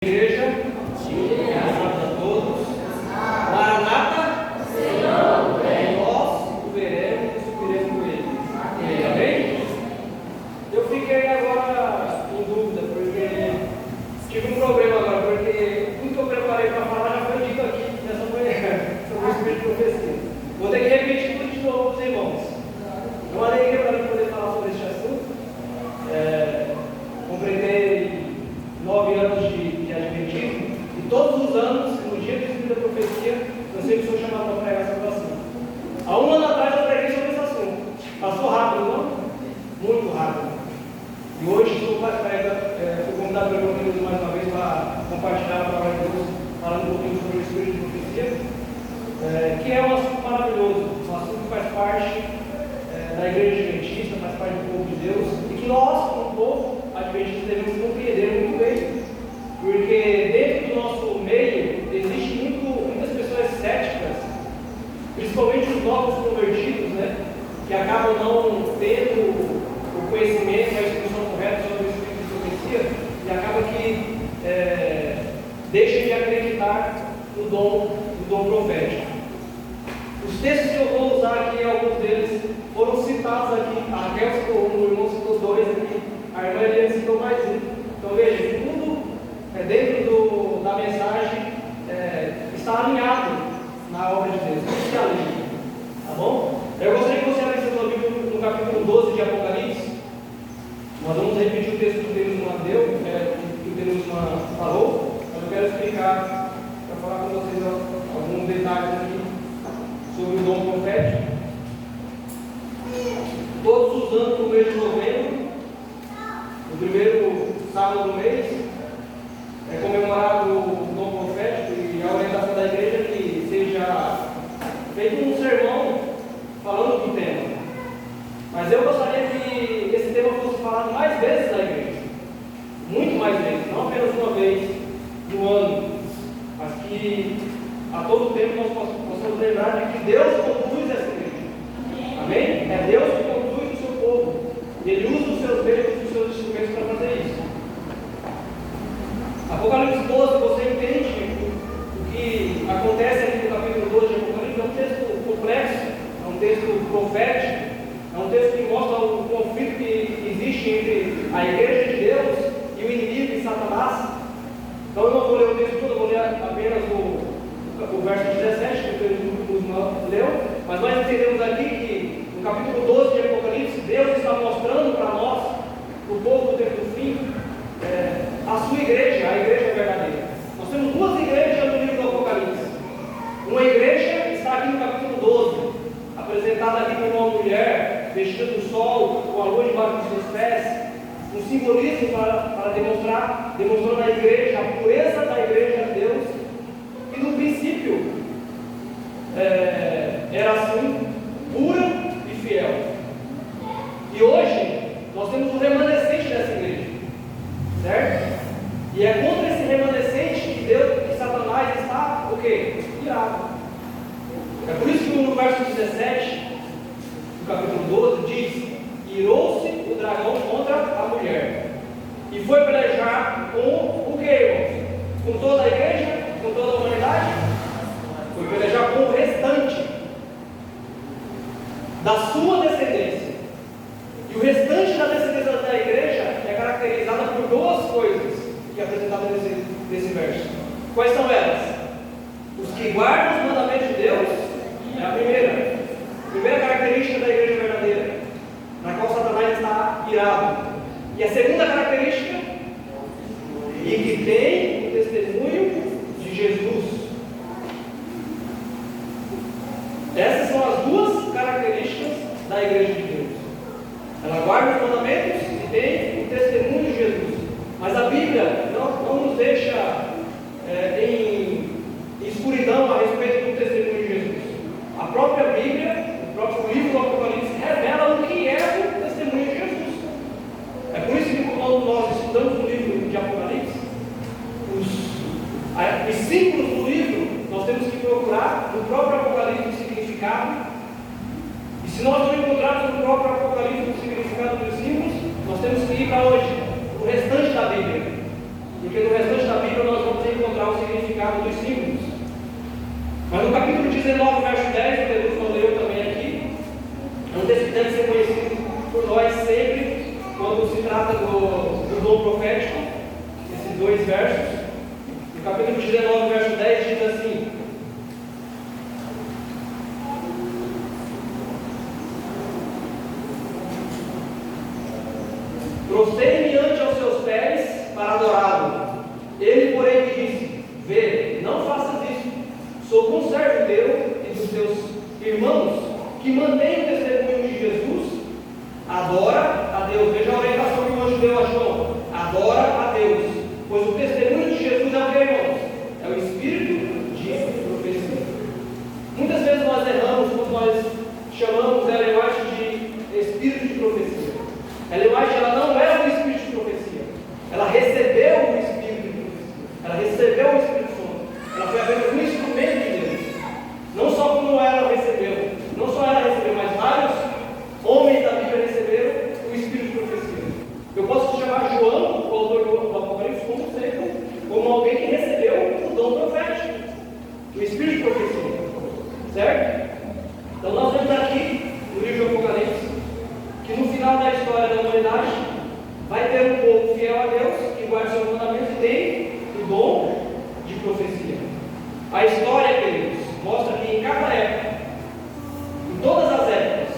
Igreja, graças a todos. Maranata, Senhor, nós o veremos e subiremos com ele. Amém? Eu fiquei agora em dúvida, porque tive um problema agora, porque tudo que eu preparei para falar já foi dito aqui nessa manhã, sobre o Espírito de Profecia. Vou ter que repetir tudo de novo para os irmãos. É uma alegria para mim poder falar sobre este assunto. Completei 9 anos de adventismo, e todos os anos, no dia do Espírito da Profecia, eu sempre sou chamado para pregar sobre o assunto. Há um ano atrás eu preguei sobre esse assunto. Passou rápido, não? Muito rápido. E hoje fui convidado pelo meu Deus mais uma vez para compartilhar a palavra de Deus, falando um pouquinho sobre o Espírito de Profecia, que é um assunto maravilhoso, um assunto que faz parte da igreja adventista, faz parte do povo de Deus, e que nós, como povo adventista, devemos compreender muito bem, porque dentro do nosso meio existem muitas pessoas céticas, principalmente os novos convertidos, que acabam não tendo o conhecimento, a instrução correta sobre o Espírito de Profecia, e acaba que deixam de acreditar no dom profético. Os textos que eu vou usar aqui, alguns deles foram citados aqui. A Raquel citou um, o irmão citou 2 aqui, a irmã Eliane citou mais um. Então veja, tudo dentro da mensagem está alinhado na obra de Deus, tudo se alinha, tá bom? Eu gostaria que você abrisse sua Bíblia no capítulo 12 de Apocalipse. Nós vamos repetir o texto que o Deus deu, que o Deus falou, mas eu quero explicar, para falar com vocês alguns detalhes aqui sobre o dom profético. Todos os anos, no mês de novembro, no primeiro sábado do mês, é comemorado o dom profético, e a orientação da igreja é que seja feito um sermão falando do tema. Mas eu gostaria que esse tema fosse falado mais vezes na igreja, muito mais vezes, não apenas uma vez no ano, mas que a todo tempo nós possamos lembrar de que Deus conduz essa igreja. Amém? É Deus que conduz o seu povo. E Ele usa os seus meios e os seus instrumentos para fazer isso. Apocalipse 12, você entende o que acontece aqui no capítulo 12 de Apocalipse? É um texto complexo, é um texto profético, é um texto que mostra o conflito que existe entre a igreja de Deus e o inimigo e Satanás. Então eu não vou ler o texto todo, eu vou ler apenas o verso 17 que o Pedro leu, mas nós entendemos aqui que no capítulo 12 de Apocalipse, Deus está mostrando para nós, o povo do tempo do fim, a sua igreja, a igreja verdadeira. Nós temos 2 igrejas no livro do Apocalipse. Uma igreja está aqui no capítulo 12, apresentada aqui como uma mulher vestida do sol, com a lua debaixo dos seus pés, um simbolismo para demonstrando a igreja, a pureza da igreja de Deus, que no princípio era assim, pura e fiel. E hoje nós temos um remanescente dessa igreja, certo? E é contra esse remanescente que Satanás está o quê? Irado. É por isso que no verso 17 do capítulo 12 diz: irou-se o dragão contra a mulher e foi pelejar com o que, irmãos? Com toda a igreja? Com toda a humanidade? Foi pelejar com o restante da sua descendência. E o restante da descendência da igreja é caracterizada por 2 coisas que é apresentada nesse verso. Quais são elas? Os que guardam os mandamentos de Deus é a primeira característica da igreja verdadeira, na qual Satanás está irado. E a segunda característica, e que tem o testemunho de Jesus. Essas são as 2 características da igreja de Deus. Ela guarda os mandamentos e tem o testemunho de Jesus. Mas a Bíblia não nos deixa em escuridão a respeito do testemunho de Jesus. A própria Bíblia, o próprio livro do Apocalipse, revela o que é o testemunho de Jesus. É por isso que quando nós estudamos o livro de Apocalipse, os símbolos do livro, nós temos que procurar no próprio Apocalipse o significado. E se nós não encontrarmos no próprio Apocalipse o significado dos símbolos, nós temos que ir para hoje, o restante da Bíblia. porque no restante da Bíblia nós vamos encontrar o significado dos símbolos. Mas no capítulo 19, verso 10, o Pedro falou eu também aqui, é um texto que deve ser conhecido por nós sempre, quando se trata do dom profético, esses dois versos. No capítulo 19, verso 10, diz assim: prostrei-me ante aos seus pés para adorá-lo. Ele, porém, me disse: vê, não faças isso. Sou conservo teu e dos teus irmãos que mantêm o testemunho de Jesus. Adora a Deus. Veja a orientação que o anjo deu a João: adora a Deus, pois o testemunho de Jesus é o que, irmãos? É o espírito de profecia. Muitas vezes nós erramos quando nós chamamos Ellen White de espírito de profecia. Ellen White, ela não é o espírito de profecia, ela recebeu o espírito de profecia, ela recebeu o Espírito Santo, ela foi apenas um instrumento de Deus. Não só como ela recebeu, não só ela recebeu, mas vários homens da Bíblia receberam o espírito de profecia. Eu posso chamar João, o autor do Apocalipse, como alguém que recebeu o dom profético, o espírito de profecia, certo? Então nós vemos aqui no livro do Apocalipse que no final da história da humanidade vai ter um povo fiel a Deus, que guarda seus mandamentos e tem o dom de profecia. A história, queridos, mostra que em cada época, em todas as épocas,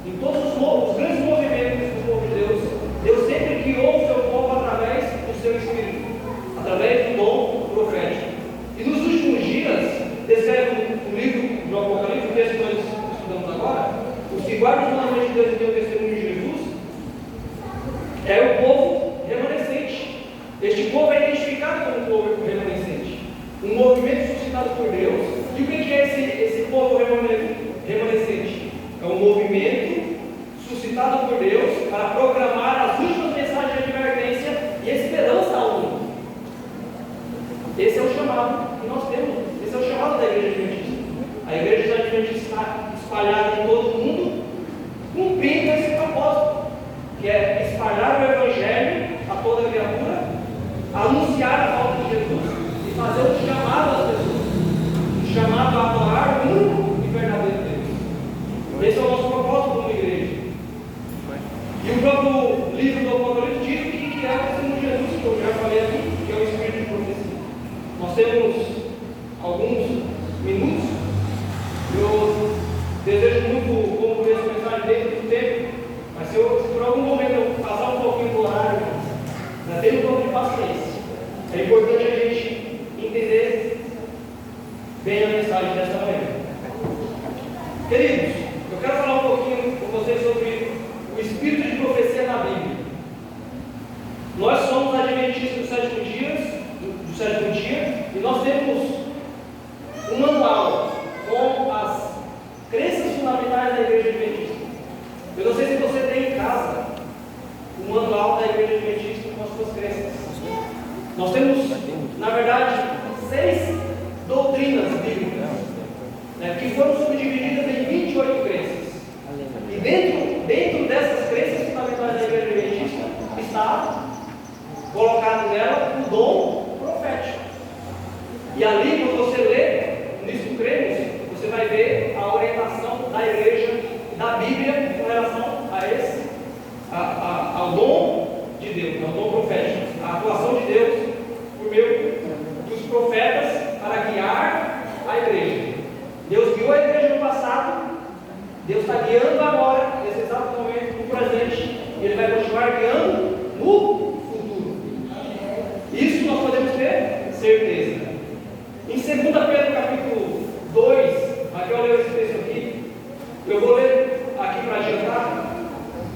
em todos os grandes movimentos do povo de Deus, Deus sempre guiou o seu povo através do seu Espírito, através do dom profético. E nos últimos dias, descreve o livro do Apocalipse, o texto que nós estudamos agora, os que guardam os mandamentos de Deus e têm o testemunho de Jesus, é o povo remanescente. Este povo é identificado como povo remanescente, um movimento suscitado por Deus. E o que é esse povo remanescente? É um movimento suscitado por Deus para proclamar as últimas mensagens de advertência e esperança ao mundo. Esse é o chamado que nós temos, esse é o chamado da Igreja Adventista. A Igreja Adventista está espalhada em todo o mundo, cumprindo esse propósito, que é espalhar o Evangelho a toda criatura, anunciar a volta de Jesus e fazer um chamado às pessoas, um chamado a adorar o único e verdadeiro Deus. Esse é o nosso propósito como igreja. E o próprio livro do Apocalipse diz o que é o testemunho de Jesus, que eu já falei aqui, que é o espírito de profecia. Nós temos alguns minutos. Eu desejo muito concluir essa mensagem dentro do tempo, mas se por algum momento eu passar um pouquinho do horário, ainda tenho um pouco de paciência. É importante a gente entender bem a mensagem desta manhã. Queridos, eu quero falar um pouquinho com vocês sobre o espírito de profecia na Bíblia. Nós somos adventistas do sétimo dia, e nós temos um manual com as crenças fundamentais da Igreja Adventista. Eu não sei se você tem em casa o manual da Igreja Adventista com as suas crenças. Nós temos, na verdade, 6 doutrinas bíblicas, que foram subdivididas em 28 crenças. E dentro dessas crenças fundamentais da Igreja Adventista está colocado nela o dom profético. E ali, quando você lê, nisso cremos, você vai ver a orientação da igreja, da Bíblia, com relação ao dom de Deus, ao dom profético, a atuação de Deus por meio dos profetas para guiar a igreja. Deus guiou a igreja no passado, Deus está guiando agora, nesse exato momento, no presente, e Ele vai continuar guiando no futuro. Isso nós podemos ter certeza. Em 2 Pedro capítulo 2, aqui eu leio esse texto aqui, eu vou ler aqui para adiantar,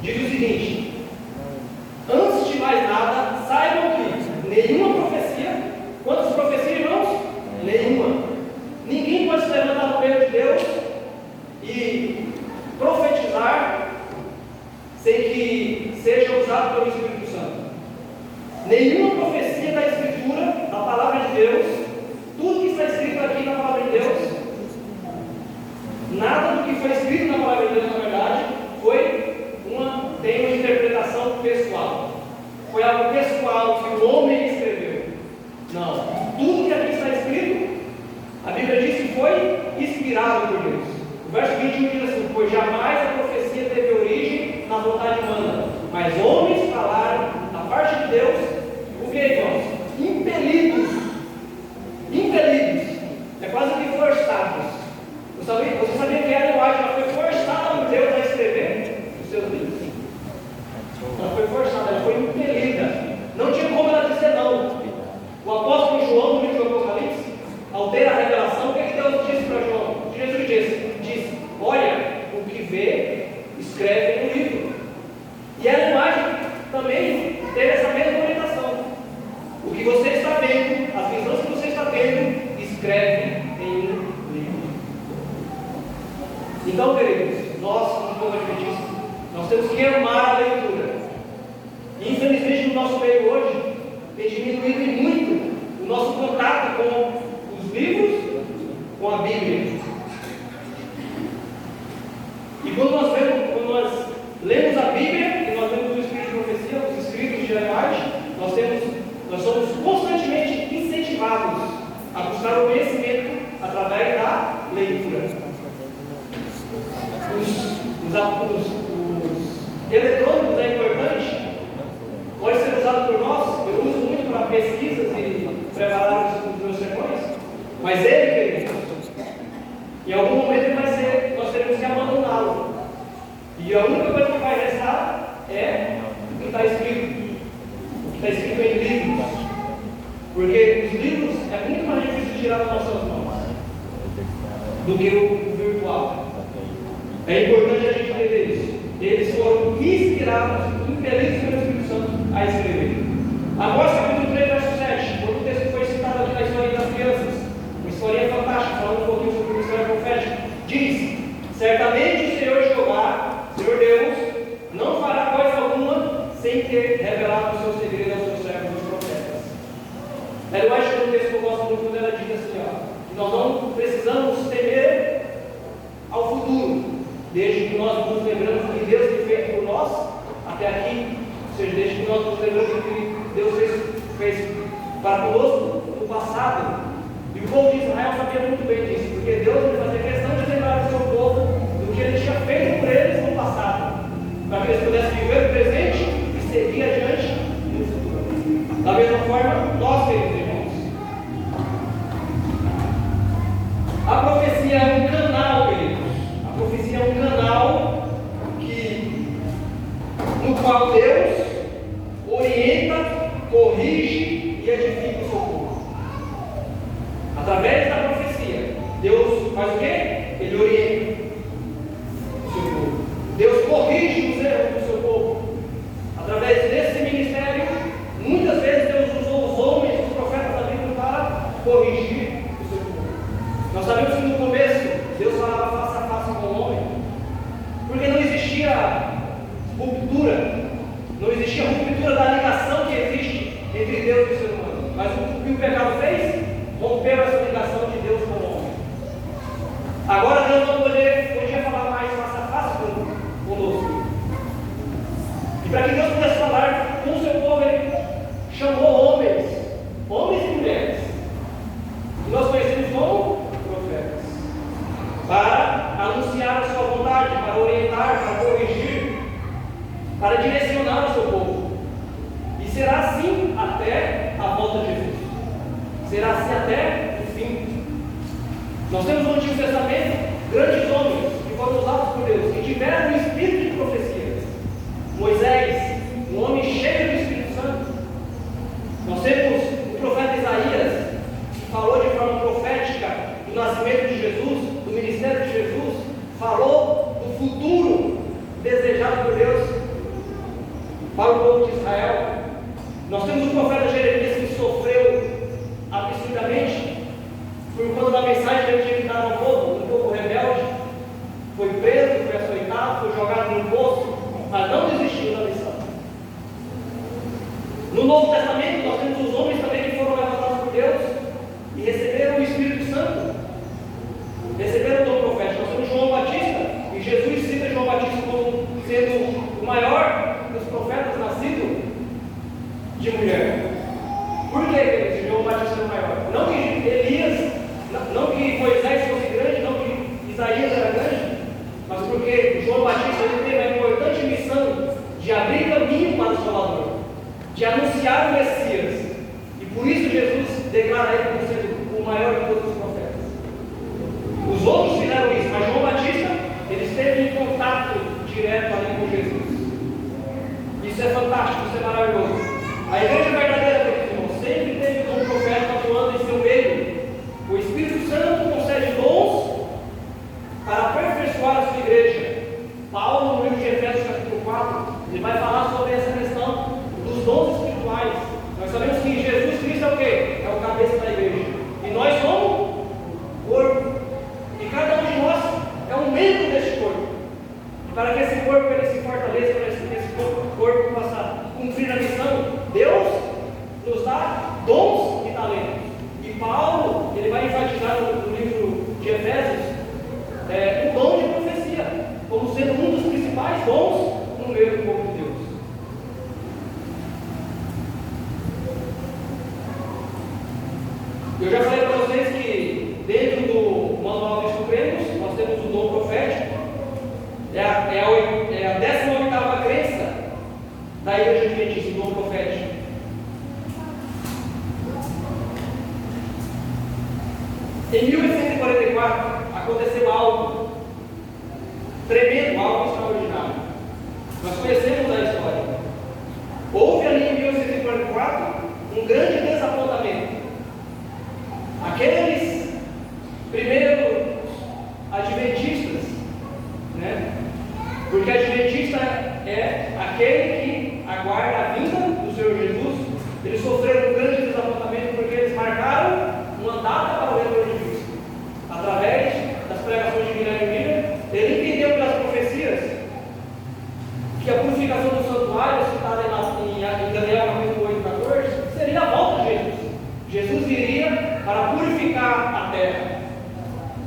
diz o seguinte: antes de mais nada, saibam que nenhuma profecia, quantas profecias, irmãos? Nenhuma. Ninguém pode se levantar no meio de Deus e profetizar sem que seja usado pelo Espírito Santo. Nenhuma profecia da Escritura, da palavra de Deus, tudo que está escrito aqui na palavra de Deus, nada do que foi escrito na palavra de Deus, na verdade, tem uma interpretação pessoal. Foi algo pessoal que o homem escreveu. inspirado por Deus. O verso 21 diz assim: pois jamais a profecia teve origem na vontade humana, mas homens falaram da parte de Deus, o que, irmãos? Impelidos. É quase que forçados. Você sabia que Ellen White ela foi forçada por Deus a escrever os seus livros? Ela foi forçada, ela foi impelida. Não tinha como ela dizer não. O apóstolo João, no livro do Apocalipse, ao ter a revelação, o que Deus disse para João? Jesus disse: olha, o que vê, escreve no livro. E Ellen White também teve essa mesma orientação. O que você está vendo, as visões que você está tendo, escreve em um livro. Então, queridos, nós, como povo adventista, nós temos que amar a leitura. E, infelizmente, no nosso meio hoje, tem diminuído muito o nosso contato com os livros, com a Bíblia. E quando nós lemos a Bíblia, e nós lemos o Espírito de Profecia, os escritos de Ellen White, nós somos constantemente incentivados a buscar o conhecimento através da leitura. Os eletrônicos é importante, pode ser usado por nós. Eu uso muito para pesquisas e preparar os meus sermões, mas ele, querido, em algum momento nós teremos que abandoná-lo, e a única coisa que vai restar é o que está escrito, em livros, porque os livros é muito mais difícil de tirar das nossas mãos do que o virtual. É importante a gente entender isso. Eles foram inspirados, impelidos pelo Espírito Santo a escrever. Amós capítulo 3, verso 7, outro texto que foi citado aqui na história das crianças, uma história fantástica, falando um pouquinho sobre uma história profética, diz: certamente o Senhor Jeová, Senhor Deus, não fará coisa alguma sem ter revelado o seu segredo aos seus servos os profetas. Eu acho que é um texto que eu gosto muito quando ela diz assim, que nós não precisamos temer ao futuro, desde que nós nos lembramos do que Deus tem feito por nós até aqui, ou seja, desde que nós nos lembramos do que Deus fez para conosco no passado. E o povo de Israel sabia muito bem disso, porque Deus ia fazer questão de lembrar o seu povo do que Ele tinha feito por eles no passado, para que eles pudessem viver o presente e seguir adiante no futuro. Da mesma forma, nós, queridos irmãos, a profecia é um canal, queridos. A profecia é um canal no qual Deus orienta, corrige e edifica o seu povo. Através da profecia, Deus faz o quê? Ele orienta o seu povo. Deus corrige os erros do seu povo. Através desse ministério, muitas vezes Deus usou os homens, os profetas da Bíblia para corrigir o seu povo. Nós sabemos que no começo Deus falava face a face com o homem, porque não existia ruptura, da ligação que existe entre Deus e o ser humano. Mas o que o pecado fez? Rompeu essa ligação de Deus com o homem. Agora Deus não podia falar mais face a face conosco. E para que Deus pudesse falar com o seu povo, Ele chamou homens e mulheres, que nós conhecemos como profetas, para anunciar a sua vontade, para orientar, para corrigir, para direcionar o seu povo. E será assim até a volta de Jesus. Será assim até o fim. Nós temos no Antigo Testamento grandes homens que foram usados por Deus, que tiveram o espírito de profecia. Moisés, um homem cheio do Espírito Santo. Nós temos o profeta Isaías, que falou de forma profética do nascimento de Jesus, do ministério de Jesus, falou do futuro desejado por Deus para o povo de Israel. Nós temos o profeta Jeremias, que sofreu absurdamente por conta da mensagem que ele tinha que dar ao povo, um povo rebelde. Foi preso, foi açoitado, foi jogado no poço, mas não desistiu da missão. no meio do povo de Deus. Eu já falei para vocês que dentro do Manual dos Supremos nós temos o dom profético. É a 18ª crença da Igreja Adventista, o dom profético. Em 1844 aconteceu algo tremendo, algo extraordinário. Nós conhecemos a história. Houve ali em 1844 um grande desapontamento. Aqueles primeiros adventistas, né? Porque adventista é aquele que aguarda a vinda do Senhor Jesus. Eles sofreram um grande desapontamento porque eles marcaram uma data para o retorno de Cristo. Através das pregações de Guilherme Miller, ele entendeu pelas profecias que a purificação do santuário, citada em Daniel capítulo 8, 14, seria a volta de Jesus. Jesus viria para purificar a terra.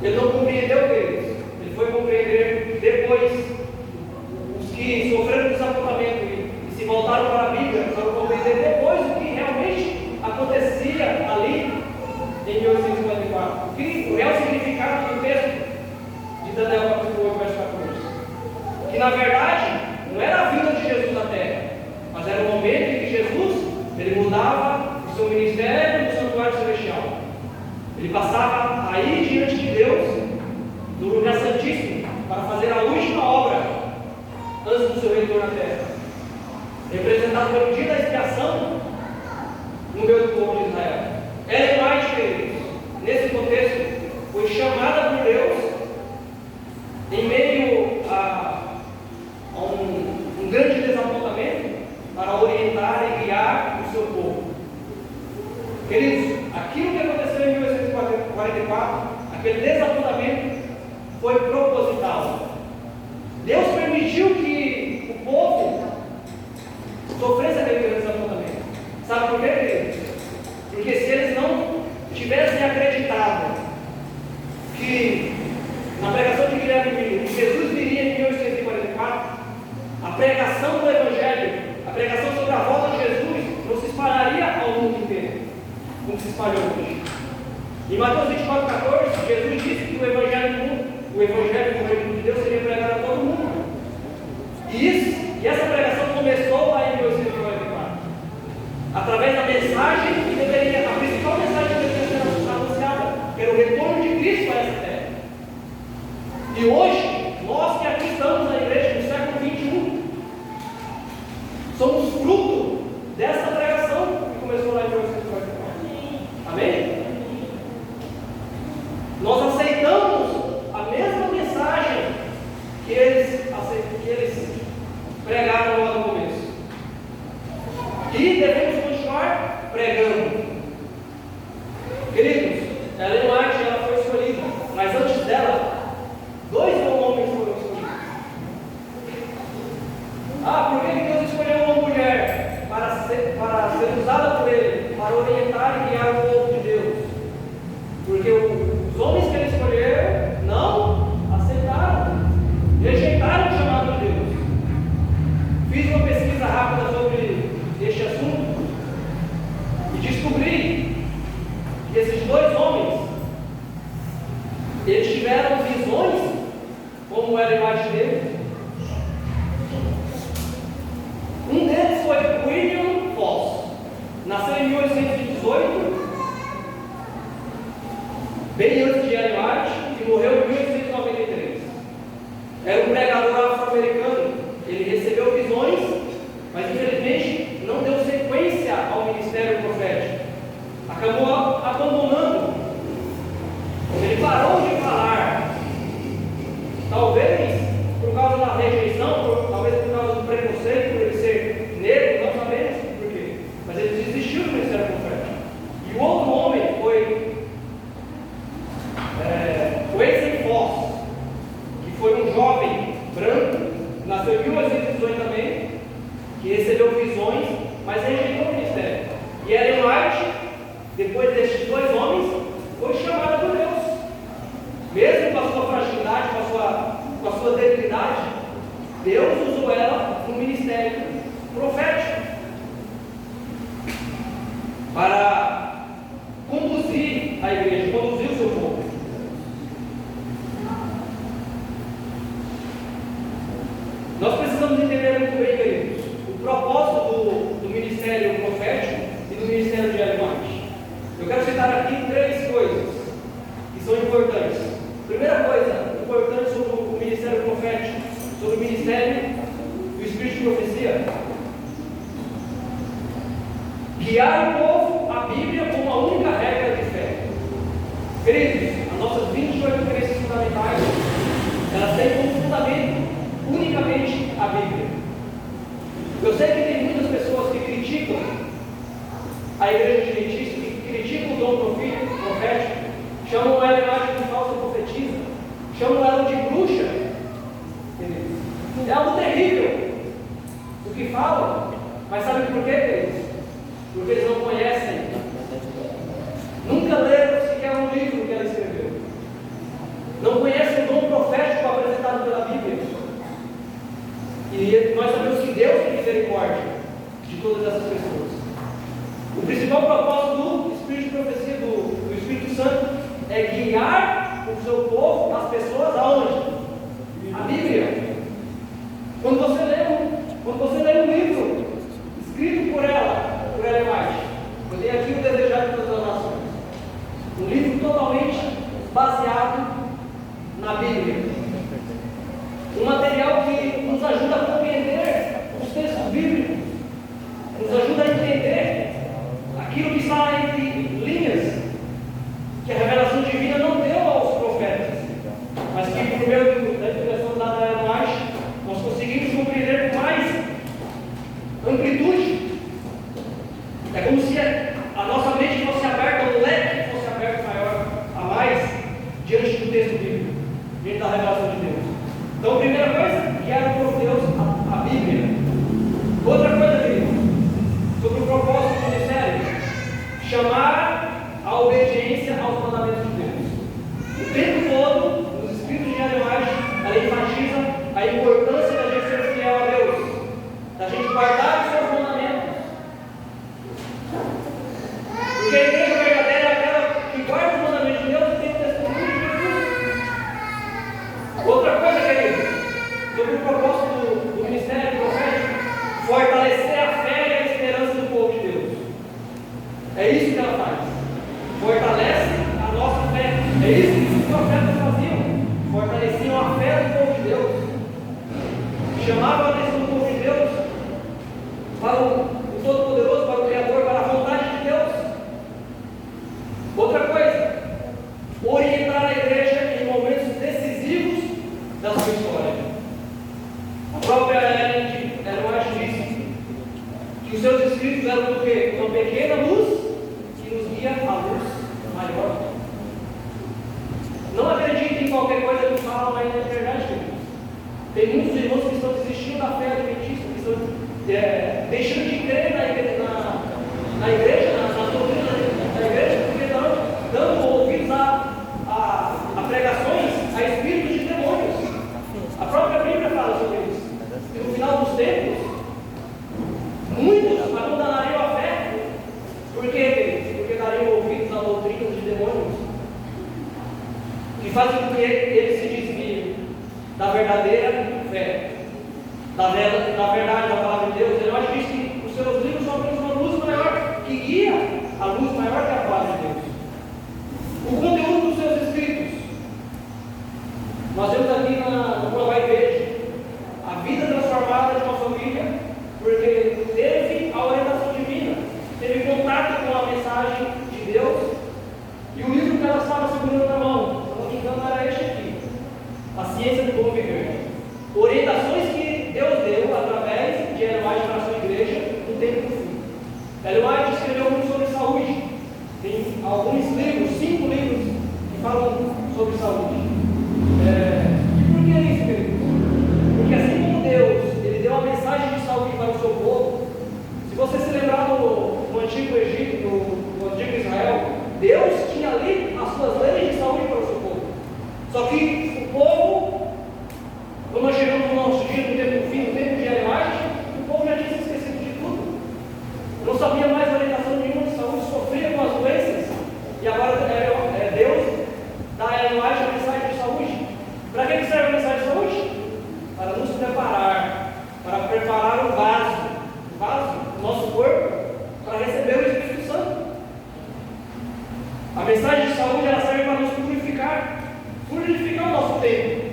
Ele não compreendeu eles. Ele foi compreender depois. Os que sofreram desapontamento e se voltaram para a Bíblia foram compreender depois o que realmente acontecia ali em 1854. O real significado do texto de Daniel capítulo 8, verso 14. Que na verdade não era a vinda de Jesus à terra, mas era o momento em que Jesus ele mudava o seu ministério no santuário celestial. Ele passava aí diante de Deus, no lugar santíssimo, para fazer a última obra antes do seu retorno à terra, representado pelo dia da expiação no meio do povo de Israel. Ellen White, queridos, nesse contexto, foi chamada por Deus em meio a um grande desapontamento para orientar e guiar o seu povo. Queridos, aquilo que aconteceu em 1844, aquele desapontamento, foi proposital. Deus permitiu que o povo sofresse aquele grande desapontamento. Sabe por quê, queridos? Porque se eles não tivessem acreditado que na pregação de Guilherme Miller, Jesus viria em 1844, a pregação do Evangelho, a pregação sobre a volta de Jesus, não se espalharia ao mundo inteiro, como se espalhou hoje. Em Mateus 24, 14, Jesus disse que o Evangelho do Reino de Deus seria pregado a todo mundo. E essa pregação começou lá em 1844, através da mensagem que deveria, a principal mensagem que deveria ser anunciada, que era o retorno de Cristo a essa terra. E hoje, nós que aqui estamos na igreja do século 21, somos fruto dessa pregação que começou lá em 1844. Amém? Nós aceitamos a mesma mensagem que eles pregaram lá no começo. E devemos continuar pregando. Queridos, Ellen White ela foi escolhida, mas antes dela, 2 homens foram escolhidos. Por que Deus escolheu uma mulher para ser usada por Ele, para orientar e guiar o povo de Deus? Porque os homens que Ele escolheu não aceitaram, rejeitaram o chamado de Deus. Fiz uma pesquisa rápida sobre este assunto e descobri que esses 2 homens, eles tiveram visões, como Ellen White teve. Um deles foi William Foss, nasceu em 1818, bem antes de Ellen White, e morreu em 1893. Era um pregador afro-americano. Ele recebeu visões, mas infelizmente não deu sequência ao ministério profético. Acabou abandonando. Ele parou de falar. Talvez por causa da rejeição, talvez por causa do preconceito, por ele ser negro, não sabemos por quê. Mas ele desistiu do ministério profético. E o outro homem foi Wesley Foss, que foi um jovem branco, nasceu em 1818 também, que recebeu visões, mas rejeitou o ministério. E Ellen White, depois destes 2 homens, foi chamada por Deus, mesmo com a sua fragilidade, com a importantes. Primeira coisa importante sobre o ministério profético, sobre o ministério do Espírito de Profecia: guiar o povo à Bíblia como a única regra de fé. Queridos, as nossas 28 crenças fundamentais, elas têm como fundamento unicamente a Bíblia. Eu sei que tem muitas pessoas que criticam a igreja adventista, que criticam o dom profético, chamam ela de falsa profetisa, chamam ela de bruxa. É algo terrível o que falam, mas sabe por quê, queridos? Porque eles não conhecem, nunca leram sequer um livro que ela escreveu, não conhecem o dom profético apresentado pela Bíblia. E nós sabemos que Deus tem misericórdia de todas essas pessoas. O principal propósito do Espírito de Profecia, do Espírito Santo, é guiar o seu povo, as pessoas, aonde? A Bíblia. Quando você lê um livro escrito por ela, por Ellen White, eu tenho aqui o Desejado de Todas as Nações, um livro totalmente baseado na Bíblia. Um material que nos ajuda a compreender os textos bíblicos, nos ajuda a entender aquilo que está entre linhas, que a revelação divina não deu aos profetas, mas que por meio da explicação da Ellen White, nós conseguimos compreender com mais amplitude. É como se a nossa mente fosse aberta, o leque fosse aberto maior a mais diante do texto bíblico, diante da revelação de Deus. Então, primeira coisa, guiar por Deus a Bíblia. Outra coisa, querido, sobre o propósito do ministério: chamar a obediência aos mandamentos de Deus. O tempo todo, nos escritos de Ellen White, ela enfatiza a importância da gente ser fiel a Deus, da gente guardar os seus mandamentos. Porque a igreja verdadeira é aquela que guarda os mandamentos de Deus e tem o testemunho de Jesus. Outra coisa, querido, sobre o propósito do ministério profético: fortalecer a fé e a esperança do povo de Deus. É isso que ela faz. Fortalece a nossa fé. É isso que os profetas faziam. Fortaleciam a fé do povo de Deus. Chamavam a atenção do povo de Deus para o Todo-Poderoso, para o Criador, para a vontade de Deus. Outra coisa: orientar a igreja em momentos decisivos da sua história. A própria Ellen White disse que os seus escritos eram o quê? Uma pequena luz que nos guia à luz maior. Não acredite em qualquer coisa que falam aí na internet, queridos. Tem muitos irmãos que estão desistindo da fé adventista, que estão deixando de crer na igreja, na doutrina da igreja, porque estão dando ouvidos a pregações, a espíritos de demônios. A própria Bíblia fala sobre isso. E no final dos tempos, muitos abandonariam a fé. Por quê, queridos? Porque dariam ouvidos a doutrinas de demônios, que fazem com que eles se desviem da verdadeira fé, da verdade da palavra de Deus. Eu acho que os seus livros são apenas uma luz maior, que guia a luz maior que a palavra de Deus. O conteúdo dos seus escritos, nós vemos aqui no Global Igreja a vida transformada de uma família, porque teve a orientação divina, teve contato com a mensagem de Deus, e o livro que ela estava segurando na mão, se não me engano, era este aqui: A Ciência do Bom Viver. Orientações que Deus deu através de Ellen White para a sua igreja no tempo do fim. Ellen White escreveu muito sobre saúde. Tem alguns livros, 5 livros, que falam sobre saúde. E por que isso, querido? Porque assim como Deus, Ele deu a mensagem de saúde para o seu povo. Se você se lembrar no Antigo Egito, no Antigo Israel, Deus tinha ali as suas leis de saúde para o seu povo. Só que o povo, quando nós chegamos no nosso dia, no tempo do fim, no tempo de Ellen White, o povo já tinha se esquecido de tudo. Não sabia mais orientação nenhuma de saúde, sofria com as doenças. E agora Deus dá a Ellen White a mensagem de saúde. Para que serve a mensagem de saúde? Para nos preparar, para preparar o vaso do nosso corpo, para receber o Espírito Santo. A mensagem de saúde, ela serve para nos purificar. fluidificar o nosso tempo.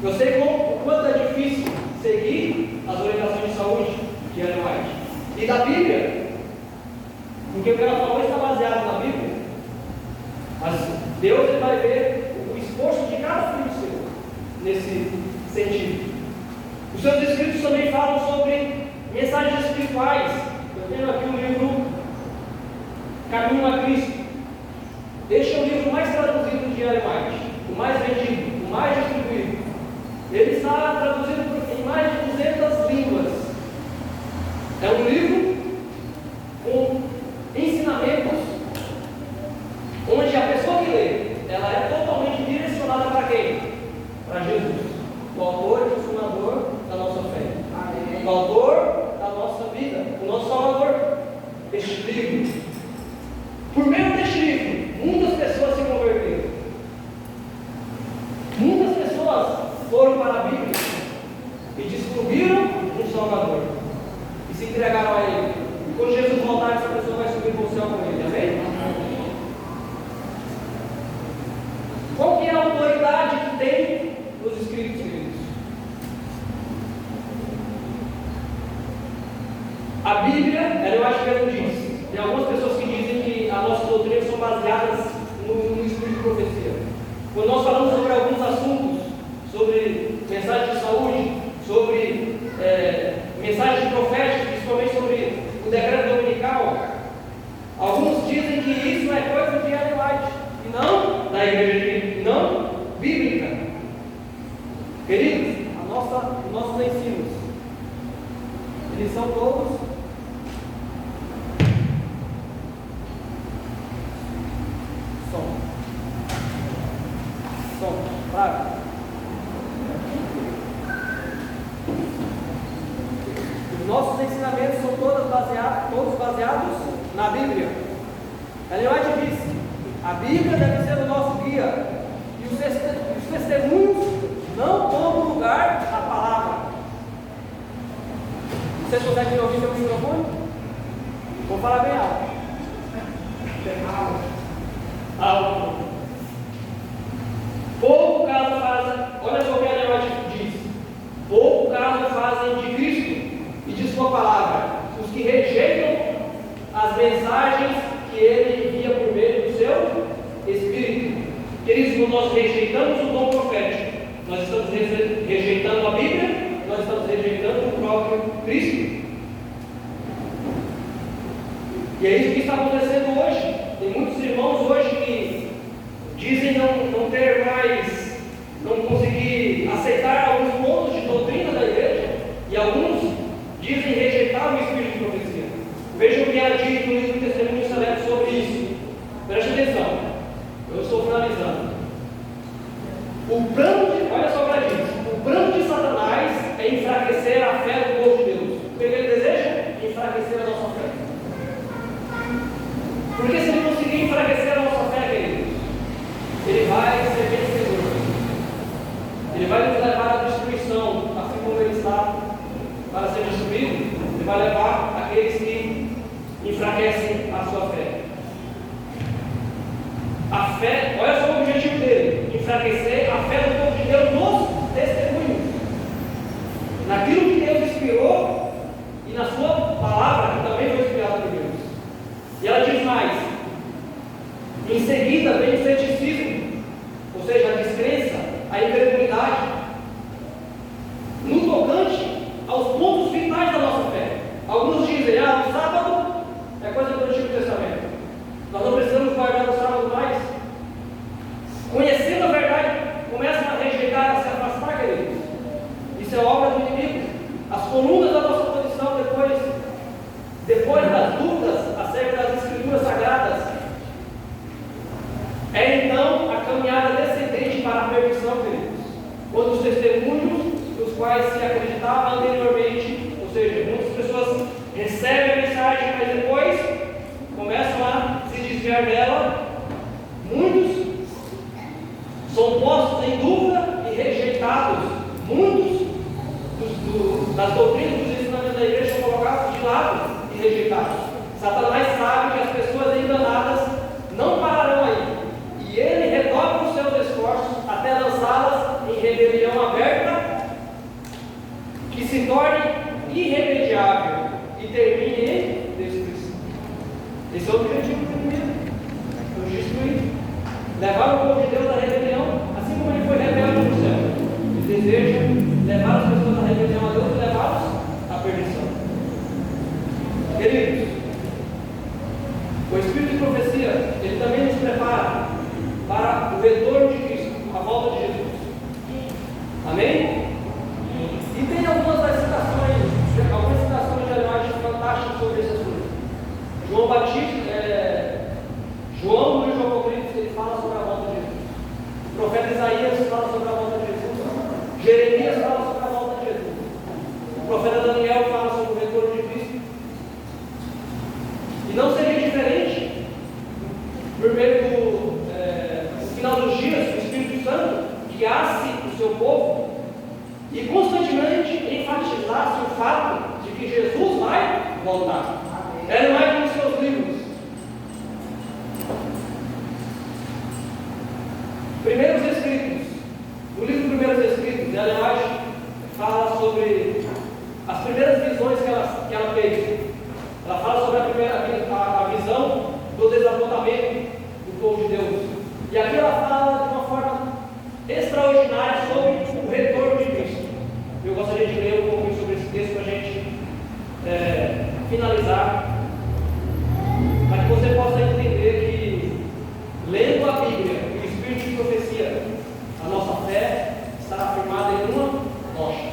Eu sei o quanto é difícil seguir as orientações de saúde de Ellen White e da Bíblia, porque o que ela falou está baseado na Bíblia. Mas Deus ele vai ver o esforço de cada filho seu nesse sentido. Os seus escritos também falam sobre mensagens espirituais. Eu tenho aqui um livro, Caminho a Cristo. Este é o livro mais traduzido de Ellen White, o mais vendido, o mais distribuído. Ele está traduzido em mais de 200 línguas. É um livro com ensinamentos onde a pessoa que lê, ela é totalmente direcionada para quem? Para Jesus, o autor e consumador da nossa fé. Amém. O autor da nossa vida, o nosso Salvador. Este livro, por meio deste livro, muitas pessoas se converteram. Muitas pessoas foram para a Bíblia e descobriram um Salvador e se entregaram a Ele. E quando Jesus voltar, essa pessoa vai subir para o céu com Ele. Amém? Qual que é a autoridade que tem nos escritos, queridos? A Bíblia, eu acho que ela diz. Tem algumas pessoas que dizem que as nossas doutrinas são baseadas no espírito de profecia. Quando nós falamos sobre alguns assuntos, sobre mensagem de saúde, sobre mensagens proféticas, principalmente sobre o decreto dominical, alguns dizem que isso é coisa de Ellen White e não da igreja, não bíblica. Queridos, nossos ensinos, eles são todos claro. Os nossos ensinamentos são todos baseados na Bíblia. Ellen White disse: a Bíblia deve ser o nosso guia, e os testemunhos não tomam lugar à palavra. Vocês conseguem ouvir meu microfone? Vou falar bem alto. Alto. Pouco caso fazem, olha só o que a Ellen White diz: pouco caso fazem de Cristo e de sua palavra os que rejeitam as mensagens que Ele envia por meio do seu Espírito. Queridos, quando nós rejeitamos o dom profético, nós estamos rejeitando a Bíblia, nós estamos rejeitando o próprio Cristo. E é isso que está acontecendo hoje. Tem muitos irmãos hoje que dizem não ter mais, não conseguir aceitar alguns pontos de doutrina da igreja, e alguns dizem rejeitar o espírito de profecia. Vejam o que ela diz no livro Testemunho Seleto sobre isso. Preste atenção, eu estou finalizando. Olha só o que ela diz: o plano de Satanás é enfraquecer a fé do povo de Deus. O que ele deseja? Enfraquecer a nossa fé. Porque se ele conseguir enfraquecer a nossa fé, queridos, ele vai ser vencedor. Ele vai nos levar à destruição, assim como ele está para ser destruído. Ele vai levar aqueles que enfraquecem a sua fé. A fé, olha só o objetivo dele: enfraquecer a fé do povo de Deus nos testemunhos, naquilo que Deus inspirou e na sua palavra, que também foi inspirada por Deus. E ela diz mais: em seguida vem o ceticismo, ou seja, a descrença, a incredulidade, no tocante aos pontos vitais da nossa fé. Alguns dizem: o sábado é coisa do Antigo Testamento, nós não precisamos guardar o sábado mais. Conhecendo a verdade, começam a rejeitar, a se afastar, queridos. Isso é obra do inimigo. As colunas da nossa posição depois das dúvidas acerca das Escrituras Sagradas, é então a caminhada descendente para a perdição, queridos. Quando os testemunhos dos quais se acreditava anteriormente, ou seja, muitas pessoas recebem a mensagem, mas depois começam a se desviar dela, muitos são postos em dúvida e rejeitados. Muitos das doutrinas dos ensinamentos da igreja são colocados de lado e rejeitados. Satanás sabe que as pessoas enganadas não pararão aí, e ele redobra os seus destruir. Levar o povo de Deus à rebelião, assim como ele foi rebelde no céu. Ele deseja levar as pessoas à rebelião a Deus e levá-los à perdição. Queridos, o Espírito de profecia, ele também nos prepara para o retorno de Cristo, a volta de Jesus. Amém? E tem algumas citações de Ellen White fantásticas sobre esse assunto. João Batista, João no livro de Apocalipse, ele fala sobre a volta de Jesus. O profeta Isaías fala sobre a volta de Jesus. Jeremias fala sobre a volta de Jesus. O profeta Daniel fala sobre o retorno de Cristo. E não seria diferente por meio do final dos dias, o Espírito Santo guiasse o seu povo e constantemente enfatizasse o fato de que Jesus vai voltar. Ellen White nos seus livros, Primeiros Escritos, no livro Primeiros Escritos, Ellen White fala sobre as primeiras visões que ela fez. Ela fala sobre a visão do desapontamento do povo de Deus. E aqui ela fala de uma forma extraordinária sobre o retorno de Cristo. Eu gostaria de ler um pouquinho sobre esse texto para a gente finalizar, para que você possa entender que, lendo a Bíblia e o Espírito de profecia, a nossa fé estará firmada em uma rocha.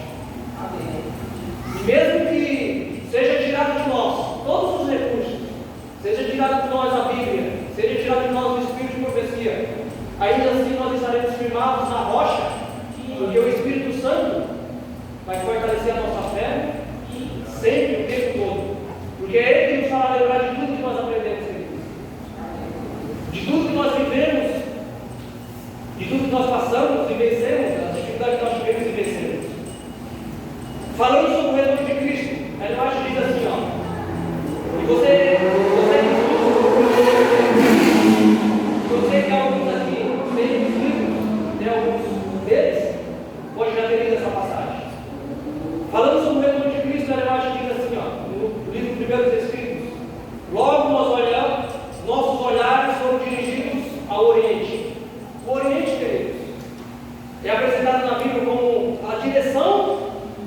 E mesmo que seja tirado de nós todos os recursos, seja tirado de nós a Bíblia, seja tirado de nós o Espírito de profecia, ainda assim nós estaremos firmados na rocha, porque o Espírito Santo vai fortalecer a nossa fé sempre, o tempo todo, porque é Ele que nos fará lembrar de tudo que nós aprendemos em Cristo, de tudo que nós vivemos, de tudo que nós passamos e vencemos, as dificuldades que nós tivemos e vencemos. Falando sobre o retorno de Cristo, Ellen White diz assim, e você que alguns aqui tem os livros, tem alguns deles, pode já ter lido essa passagem. Falando sobre o retorno de Cristo, Ellen White diz assim, no livro Primeiros Escritos, logo nossos olhares foram dirigidos ao Oriente. O Oriente, queridos, é apresentado na Bíblia como a direção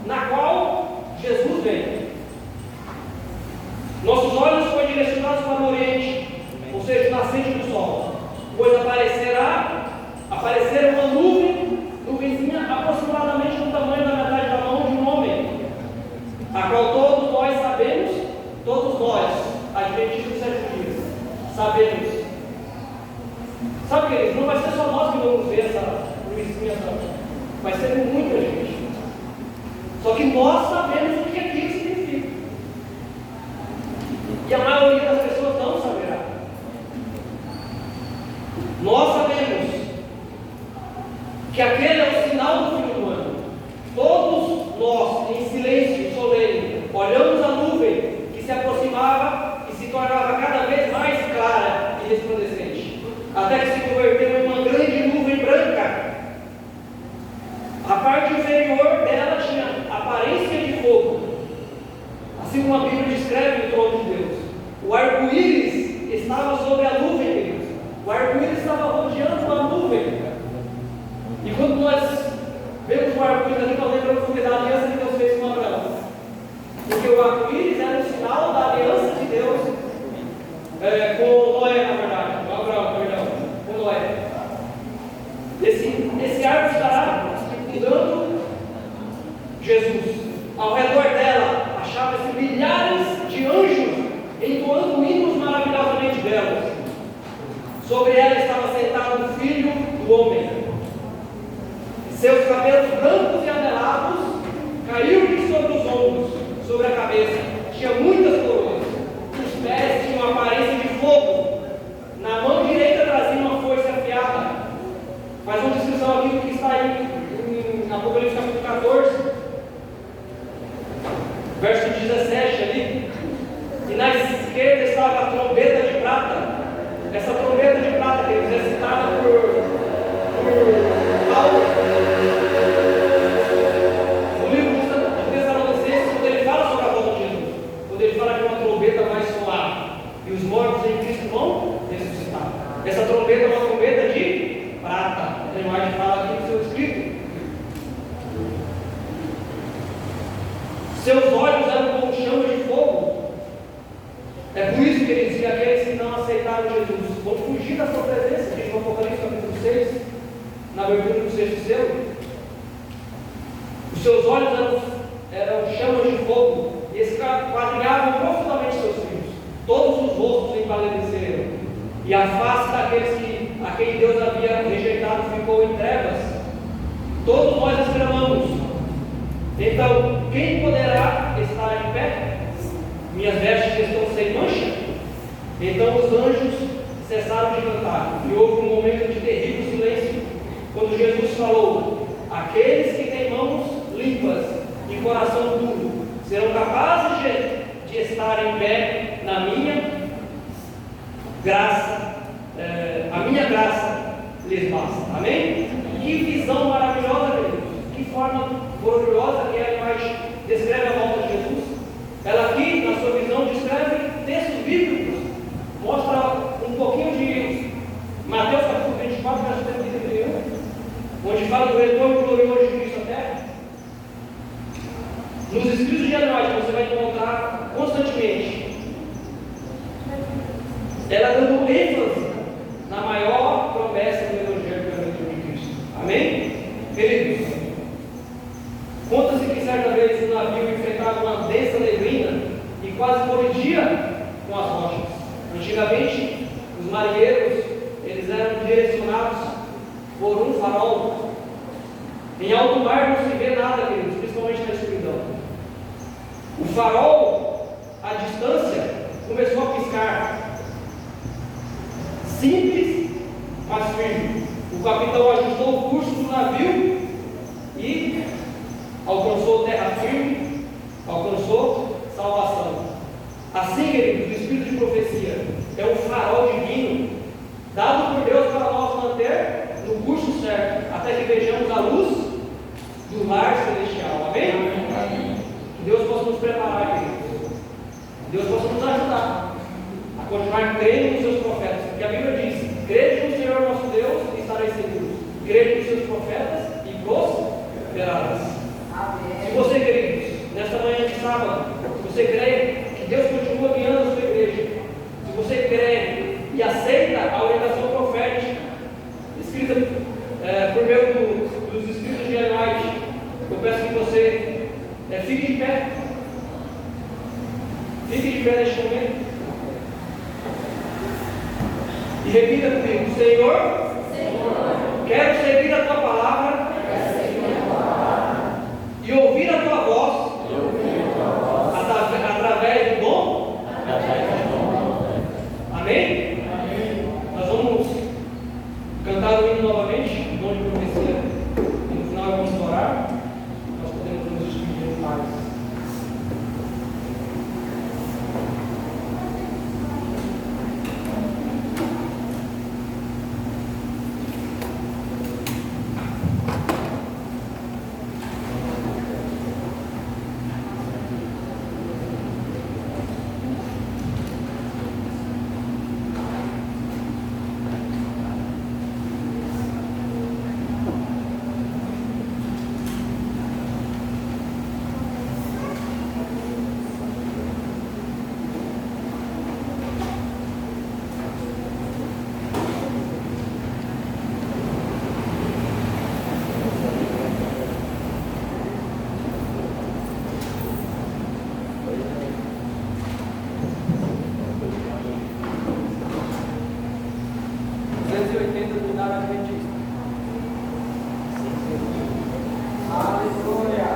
na qual Jesus vem. Nossos olhos foram direcionados para o Oriente, ou seja, o nascente do sol, pois aparecerá uma nuvenzinha aproximadamente do tamanho da metade da mão de um homem, a qual todos nós, adventidos 7 dias, sabemos. Sabe, queridos, não vai ser só nós que vamos ver essa nuvenzinha, vai ser muita gente. Só que nós sabemos o que aquilo significa. E a maioria das pessoas não saberá. Nós sabemos que aquele é o sinal do fim do ano. Todos nós, em silêncio solene, olhamos a nuvem que se aproximava e se tornava cada vez mais clara e resplandecente, até que se converteu em uma grande nuvem branca. A parte inferior dela tinha aparência de fogo, assim como a Bíblia descreve o trono de Deus. O arco-íris estava sobre a nuvem, queridos. O arco-íris estava rodeando a nuvem. E quando nós vemos o arco-íris aqui, nós lembramos da aliança que Deus fez com Abraão. Porque o arco-íris era o sinal da aliança de Deus com Noé, na verdade. Com Abraão, perdão. Com Noé. Esse arco estará circundando Jesus. Ao redor dela achavam-se milhares de anjos entoando hinos maravilhosamente belos. Sobre ela estava sentado o Filho do Homem. Seus cabelos brancos e anelados caíram-lhe sobre os ombros, sobre a cabeça. Tinha muitas coroas. Os pés tinham uma aparência de fogo. Na mão direita trazia uma foice afiada. Faz uma descrição aqui do que está em Apocalipse capítulo 14, verso 17 ali. E na esquerda estava a trombeta de prata. Essa trombeta de prata, queridos, é citada por Paulo no livro de Tessalonicenses, quando ele fala sobre a volta de Jesus, quando ele fala que uma trombeta vai soar e os mortos trombeta é uma trombeta de prata. A imagem fala aqui no seu escrito. Seus olhos eram como chamas de fogo. É por isso que ele dizia que aqueles que não aceitaram Jesus vão fugir da sua presença, diz no Apocalipse capítulo 6, na abertura do 6º selo. Os seus olhos eram chamas de fogo e esquadrinhavam profundamente seus filhos. Todos os rostos empalideceram e a face daqueles a quem Deus havia rejeitado ficou em trevas. Todos nós exclamamos: então, quem poderá estar em pé? Minhas vestes estão sem mancha? Então os anjos cessaram de cantar e houve um momento de terrível silêncio quando Jesus falou: aqueles que têm mãos limpas e coração puro serão capazes de estar em pé na minha graça. A minha graça lhes basta. Amém? Que visão maravilhosa, queridos. Que forma gloriosa que a imagem descreve a volta de Jesus. Ela aqui, na sua visão, descreve textos bíblicos. Mostra um pouquinho de Mateus capítulo 24, verso 31, onde fala do retorno glorioso de Cristo à terra. Nos escritos de Ellen White você vai encontrar constantemente ela dando ênfase na maior promessa do Evangelho do retorno de Cristo. Amém? Queridos, conta-se que certa vez o navio enfrentava uma densa neblina e quase colidia com as rochas. Antigamente, os marinheiros eles eram direcionados por um farol. Em alto mar não se vê nada, queridos, principalmente na escuridão. O farol, à distância, começou a piscar. Simples, mas firme. O capitão ajustou o curso do navio e alcançou terra firme, alcançou salvação. Assim, queridos, o Espírito de profecia é um farol divino, dado por Deus para nós manter no curso certo, até que vejamos a luz do lar celestial. Amém? Amém. Que Deus possa nos preparar, queridos. Que Deus possa nos ajudar a continuar crendo nos seus profetas. Porque a Bíblia diz: crede no Senhor nosso Deus e estareis seguros. Crede nos seus profetas e prosperarás. Se você, queridos, nesta manhã de sábado, se você crê que Deus continua guiando a sua igreja, se você crê e aceita a orientação profética escrita por meio dos escritos de Ellen White, eu peço que você fique de pé. Fique de pé neste momento e repita comigo: Senhor, quero seguir a tua palavra e ouvir a tua voz através do dom. Amém? Nós vamos cantar o hino novamente, o dom de profecia, e no final vamos orar. Nós podemos nos despedir em paz. Aleluia.